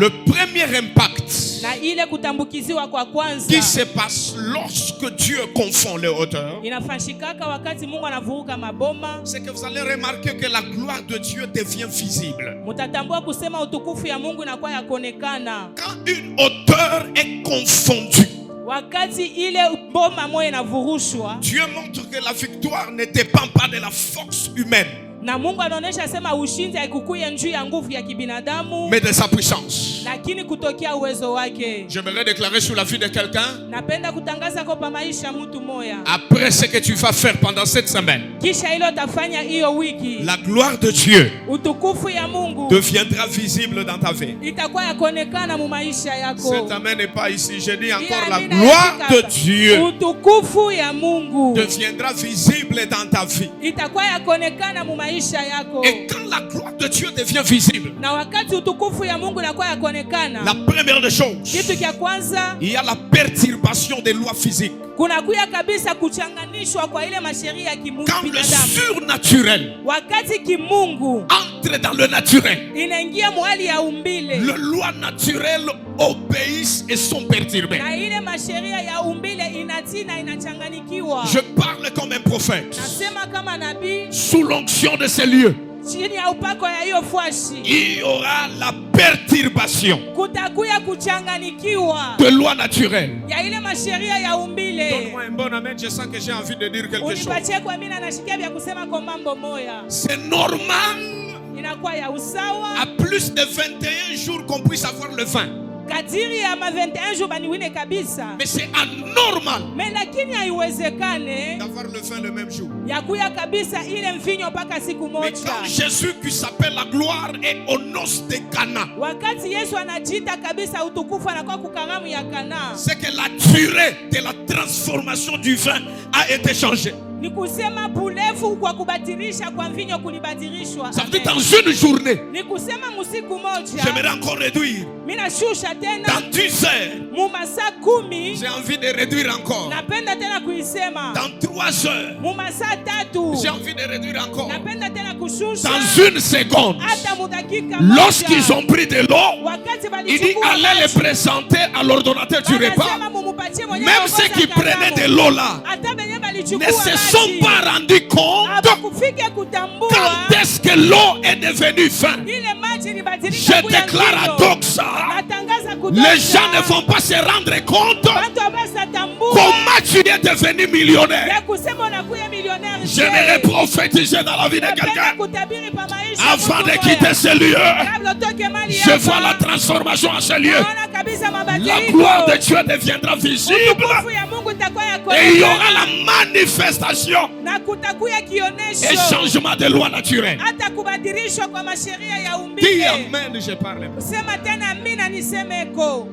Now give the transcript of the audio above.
Le premier impact na ile kutambukiziwa kwa kwanza qui se passe lorsque Dieu confond les hauteurs, inafanyikaka wakati Mungu anavuruga maboma. c'est que vous allez remarquer que la gloire de Dieu devient visible. Mutatambua kusema utukufu ya Mungu inakuwa yakonekana Quand une hauteur est confondue, wakati ile boma moyo inavurushwa. Dieu montre que la victoire ne dépend pas de la force humaine, Na Mungu anaonesha sema ushindi haikukuya njuu ya nguvu ya kibinadamu, mais de sa puissance. lakini kutokea uwezo wake. J'aimerais déclarer sur la vie de quelqu'un, Napenda kutangaza kwa maisha mtu moya, après ce que tu vas faire pendant cette semaine, kisha ile utafanya hiyo wiki, la gloire de Dieu utukufu ya Mungu deviendra visible dans ta vie. itakuwa yakonekana mu maisha yako. Cet amen n'est pas ici. Je dis encore, la Amina gloire yafika. de Dieu Utukufu ya Mungu deviendra visible dans ta vie. itakuwa yakonekana mu maisha yako. Et quand la gloire de Dieu devient visible, Na wakati utukufu ya Mungu inakuwa yakonekana, la première des choses, kitu kia kwanza il y a la perturbation des lois physiques. kunakuya kabisa kuchanganishwa kwa ile masheria ya Quand le binadamu. surnaturel Wakati kimungu entre dans le naturel, inaingia mwali ya umbile, les lois naturelles obéissent et sont perturbées. na ile masheria ya umbile inatii na inachanganikiwa. Je parle comme un prophète. Nasema kama nabii Sous l'onction de ces lieux, chini ya upako ya hiyo fwashi, il y aura la perturbation kutakuya kuchanganikiwa de lois naturelles. ya ile masheria ya umbile. Donne-moi un bon amen, je sens que j'ai envie de dire quelque chose. Unipatie kwa mimi, nashikia vya kusema kwa mambo moya. C'est normal, Inakuwa ya usawa à plus de 21 jours, qu'on puisse avoir le vin. kadiri ya 21 jours baniwine kabisa, Mais c'est anormal lakini haiwezekane d'avoir le vin le même jour. ya kuya kabisa ile mvinyo mpaka siku Mais moja. quand Jésus, qui s'appelle la gloire, est aux noces de Cana, Wakati Yesu anajiita kabisa utukufu, anakuwa kukaramu ya Kana, c'est que la durée de la transformation du vin a été changée. ni kusema bulevu kwa kubadilisha kwa mvinyo kulibadilishwa. Ça veut dire dans une journée, Ni kusema musiku moja, j'aimerais encore réduire. mina shusha tena Dans 10 heures, mu masaa 10, j'ai envie de réduire encore. napenda tena kuisema Dans 3 heures, mu masaa 3, j'ai envie de réduire encore. napenda tena kushusha Dans 1 seconde, hata mu dakika lorsqu'ils moja. ont pris de l'eau, Wakati il dit balichukua allez les maji, présenter à l'ordonnateur du repas. wanasema mumupatie mwenye Même anaongoza ceux qui karamu. prenaient de l'eau là Hata benye ne balichukua se maji, sont pas rendus compte hawakufika kutambua quand est-ce que l'eau est devenue vin. ile maji ilibadilika Je kuwa déclare à mvinyo. Doxa, Natangaza les gens ne kutosha, vont pas se rendre compte watu hawasatambua comment tu es devenu millionnaire. ya kusema unakuya millionnaire. J'aimerais prophétiser dans la vie de Napenda quelqu'un kutabiri pa maisha avant mtu de moya. quitter ce lieu. Kabla utoke mali Je hapa, vois la transformation à ce lieu. naona kabisa La mabadiliko. gloire de Dieu deviendra visible Utukufu ya Mungu itakuwa et il y aura yakonekana, la manifestation na kutakuya et kionesho changement de loi naturelle. hata kubadilishwa kwa masheria ya Dis umbile. amen, je parle. Sema tena amina, nisemeko.